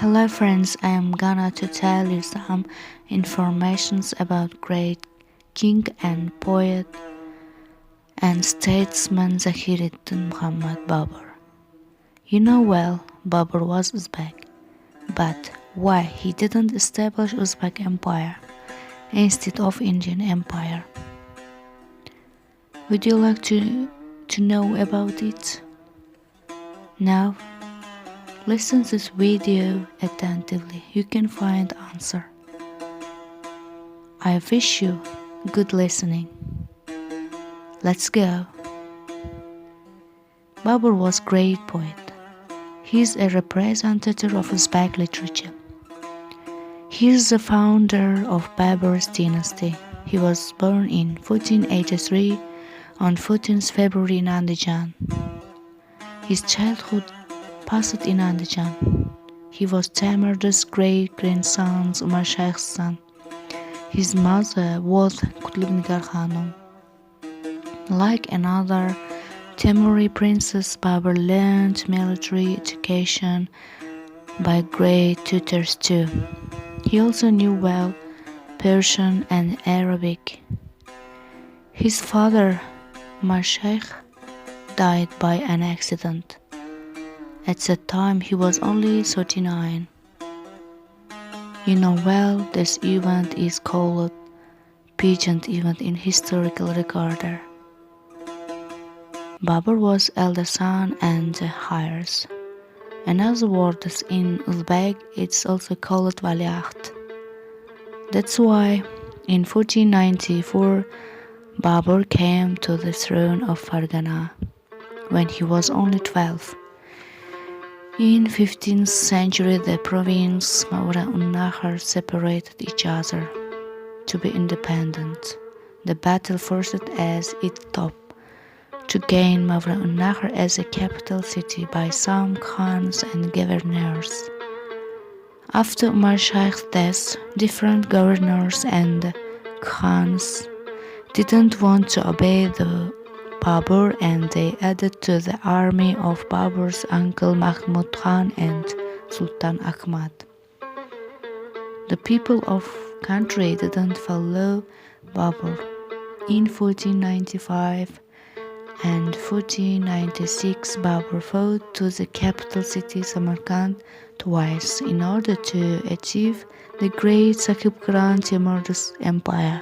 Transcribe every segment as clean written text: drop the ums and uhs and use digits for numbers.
Hello friends, I am gonna to tell you some informations about great king and poet and statesman Zahiruddin Muhammad Babur. You know well, Babur was Uzbek, but why he didn't establish Uzbek Empire instead of Indian Empire? Would you like to know about it? Now, listen to this video attentively. You can find answer. I wish you good listening. Let's go. Babur was great poet. He is a representative of Uzbek literature. He is the founder of Babur's dynasty. He was born in 1483 on 14th February in Andijan. His childhood passed in Andijan. He was Tamer's great-grandson Umar Shaykh's son. His mother was Kutlubnigar Khanum. Like another Timuri princess, Babur learned military education by great tutors too. He also knew well Persian and Arabic. His father, Umar Shaykh, died by an accident. At that time he was only 39. You know well, this event is called pageant event in historical recorder. Babur was elder son and the heirs. Another word is in Uzbek, it's also called valiaht. That's why in 1494 Babur came to the throne of Fargana when he was only 12. In 15th century, the province Mawra un-Nahr separated each other to be independent. The battle forced as its top to gain Mawra un-Nahr as a capital city by some khans and governors. After Umar Shaykh's death, different governors and khans didn't want to obey the Babur and they added to the army of Babur's uncle Mahmud Khan and Sultan Ahmad. The people of country didn't follow Babur. In 1495 and 1496 Babur fought to the capital city Samarkand twice in order to achieve the great Saqib Khan Timur's empire.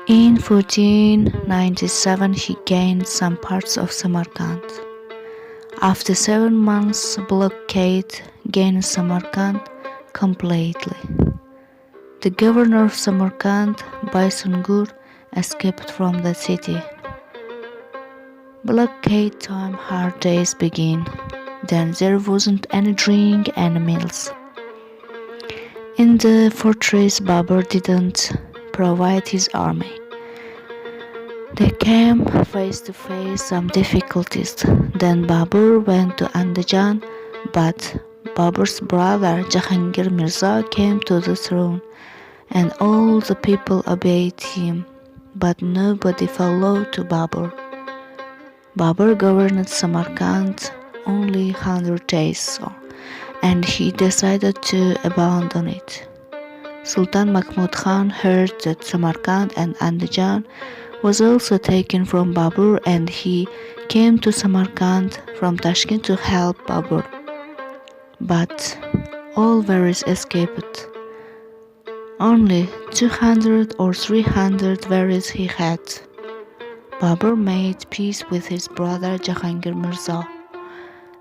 In 1497 he gained some parts of Samarkand. After 7 months blockade gained Samarkand completely. The governor of Samarkand, Baysungur, escaped from the city. Blockade time hard days began. Then there wasn't any drink and meals. In the fortress Babur didn't provide his army. They came face to face some difficulties. Then Babur went to Andijan, but Babur's brother Jahangir Mirza came to the throne, and all the people obeyed him, but nobody followed to Babur. Babur governed Samarkand only 100 days, and he decided to abandon it. Sultan Mahmud Khan heard that Samarkand and Andijan was also taken from Babur and he came to Samarkand from Tashkent to help Babur. But all warriors escaped. Only 200 or 300 warriors he had. Babur made peace with his brother Jahangir Mirza,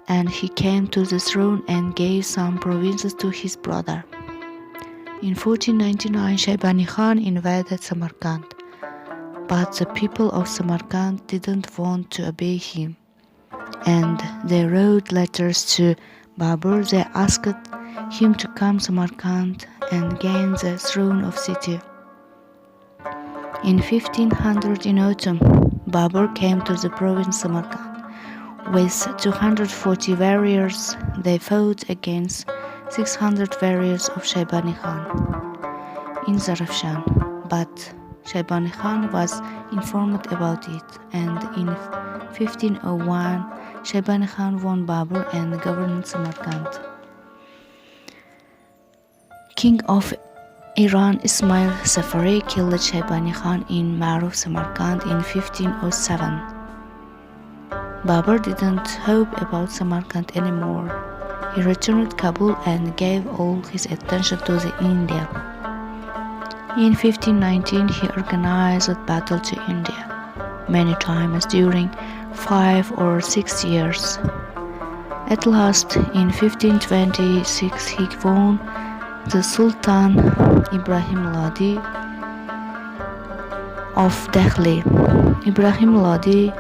and he came to the throne and gave some provinces to his brother. In 1499, Shaybani Khan invaded Samarkand, but the people of Samarkand didn't want to obey him, and they wrote letters to Babur. They asked him to come to Samarkand and gain the throne of city. In 1500 in autumn, Babur came to the province Samarkand. With 240 warriors, they fought against 600 warriors of Shaybani Khan in Zarafshan, but Shaybani Khan was informed about it, and in 1501, Shaybani Khan won Babur and governed Samarkand. King of Iran Ismail Safari killed Shaybani Khan in Maruf, Samarkand in 1507. Babur didn't hope about Samarkand anymore. He returned to Kabul and gave all his attention to India. In 1519, he organized a battle to India many times during 5 or 6 years. At last, in 1526, he won the Sultan Ibrahim Lodi of Delhi. Ibrahim Lodi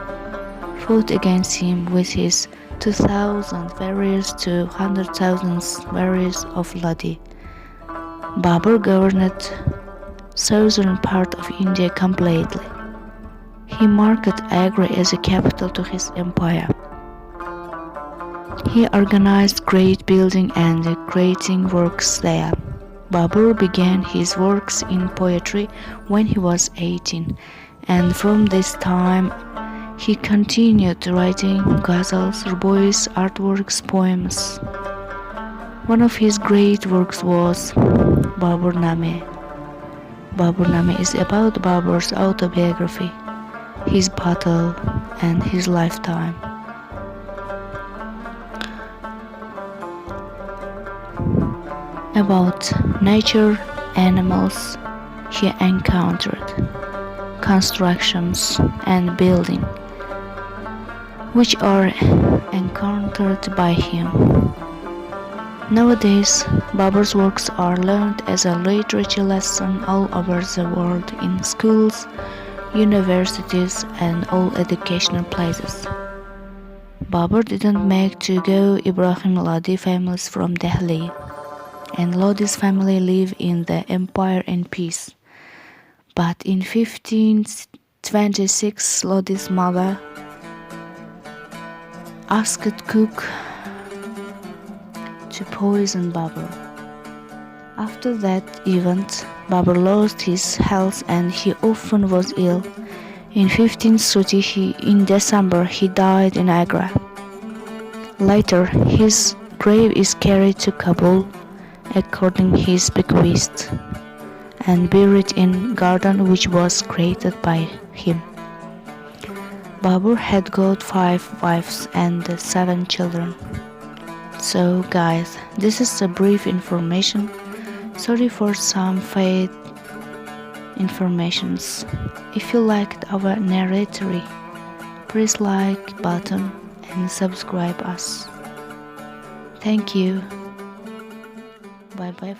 fought against him with his 2,000 warriors to 100,000 warriors of Lodi. Babur governed southern part of India completely. He marked Agra as a capital to his empire. He organized great building and creating works there. Babur began his works in poetry when he was 18, and from this time he continued writing ghazals, rubois, artworks, poems. One of his great works was Babur Name. Babur Name is about Babur's autobiography, his battle, and his lifetime. About nature, animals he encountered, constructions and building, which are encountered by him. Nowadays, Babur's works are learned as a literature lesson all over the world in schools, universities, and all educational places. Babur didn't make to go Ibrahim Lodi families from Delhi, and Lodi's family live in the empire in peace. But in 1526, Lodi's mother asked cook to poison Babur. After that event, Babur lost his health and he often was ill. In 1530, in December, he died in Agra. Later, his grave is carried to Kabul according to his bequest and buried in garden which was created by him. Babur had got 5 wives and 7 children. So guys, this is a brief information. Sorry for some fake informations. If you liked our narrative, please like button and subscribe us. Thank you. Bye bye.